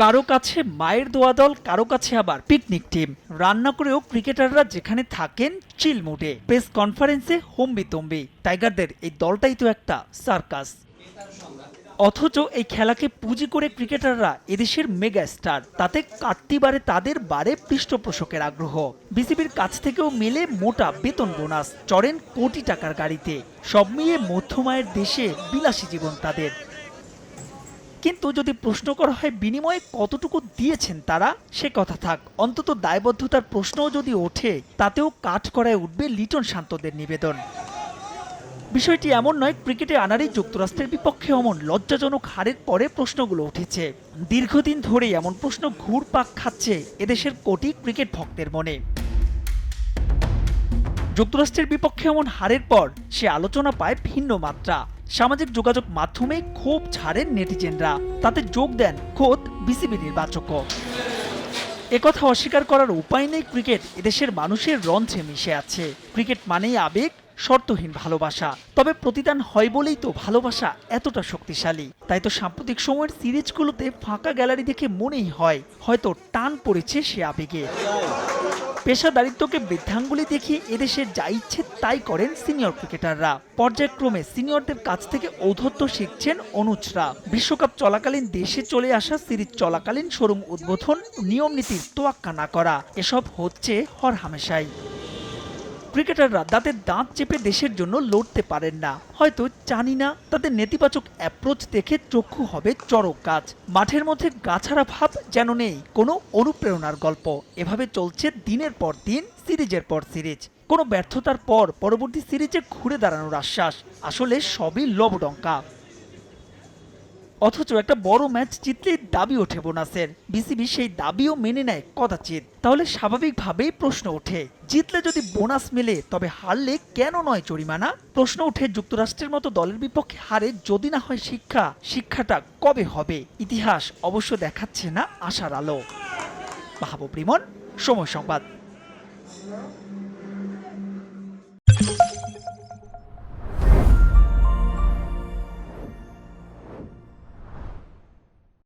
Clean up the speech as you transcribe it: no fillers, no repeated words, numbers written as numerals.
কারো কাছে মায়ের দোয়া দল, কারো কাছে আবার পিকনিক টিম। রান্না করেও ক্রিকেটাররা যেখানে থাকেন চিল মুডে, প্রেস কনফারেন্সে হম্বিতম্বি। টাইগারদের এই দলটাই তো একটা সার্কাস। অথচ এই খেলাকে পুঁজি করে ক্রিকেটাররা এদেশের মেগা স্টার। তাতে কাটতি বাড়ে তাদের, বাড়ে পৃষ্ঠপোষকের আগ্রহ। বিসিবির কাছ থেকেও মেলে মোটা বেতন বোনাস, চড়েন কোটি টাকার গাড়িতে। সব মিলিয়ে মধ্যমায়ের দেশে বিলাসী জীবন তাদের। কিন্তু যদি প্রশ্ন করা হয় বিনিময়ে কতটুকু দিয়েছেন তারা, সে কথা থাক, অন্তত দায়বদ্ধতার প্রশ্নও যদি ওঠে তাতেও কাঠকড়ায় উঠবে লিটন শান্তদের নিবেদন। বিষয়টি এমন নয় ক্রিকেটে আনারই যুক্তরাষ্ট্রের বিপক্ষে অমন লজ্জাজনক হারের পরে প্রশ্নগুলো উঠেছে। দীর্ঘদিন ধরেই এমন প্রশ্ন ঘুরপাক খাচ্ছে এদেশের কোটি ক্রিকেট ভক্তের মনে। যুক্তরাষ্ট্রের বিপক্ষে এমন হারের পর সে আলোচনা পায় ভিন্ন মাত্রা। সামাজিক যোগাযোগ মাধ্যমে ক্ষোভ ঝাড়েন নেটিজেনরা, তাতে যোগ দেন খোদ বিসিবি নির্বাচকও। একথা অস্বীকার করার উপায় নেই, ক্রিকেট এদেশের মানুষের রন্ধ্রে মিশে আছে। ক্রিকেট মানেই আবেগ, শর্তহীন ভালোবাসা। তবে প্রতিদান হয় বলেই তো ভালোবাসা এতটা শক্তিশালী। তাই তো সাম্প্রতিক সময়ের সিরিজগুলোতে ফাঁকা গ্যালারি দেখে মনেই হয় হয়তো টান পড়েছে সে আবেগে। পেশাদারিত্বকে বৃদ্ধাঙ্গুলি দেখিয়ে এদেশে যা ইচ্ছে তাই করেন সিনিয়র ক্রিকেটাররা। পর্যায়ক্রমে সিনিয়রদের কাছ থেকে ঔদ্ধত্য শিখছেন অনুজরা। বিশ্বকাপ চলাকালীন দেশে চলে আসা, সিরিজ চলাকালীন শোরুম উদ্বোধন, নিয়ম নীতির তোয়াক্কা না করা, এসব হচ্ছে হরহামেশাই। ক্রিকেটাররা দাঁতে দাঁত চেপে দেশের জন্য লড়তে পারেন না, হয়তো জানি না। তাদের নেতিবাচক অ্যাপ্রোচ দেখে চক্ষু হবে চড়ক গাছ। মাঠের মধ্যে গাছারা ভাব যেন নেই কোনো অনুপ্রেরণার গল্প। এভাবে চলছে দিনের পর দিন, সিরিজের পর সিরিজ। কোনো ব্যর্থতার পর পরবর্তী সিরিজে ঘুরে দাঁড়ানোর আশ্বাস। আসলে সবই লবডঙ্কা। অথচ একটা বড় ম্যাচ জিতলেই দাবি ওঠে বোনাসের। বিসিবি সেই দাবিও মেনে নেয় কদাচিৎ। তাহলে স্বাভাবিকভাবেই প্রশ্ন ওঠে, জিতলে যদি বোনাস মেলে তবে হারলে কেন নয় জরিমানা? প্রশ্ন ওঠে যুক্তরাষ্ট্রের মতো দলের বিপক্ষে হারে যদি না হয় শিক্ষা, শিক্ষাটা কবে হবে? ইতিহাস অবশ্য দেখাচ্ছে না আশার আলো। মাহবুব রিমন, সময় সংবাদ।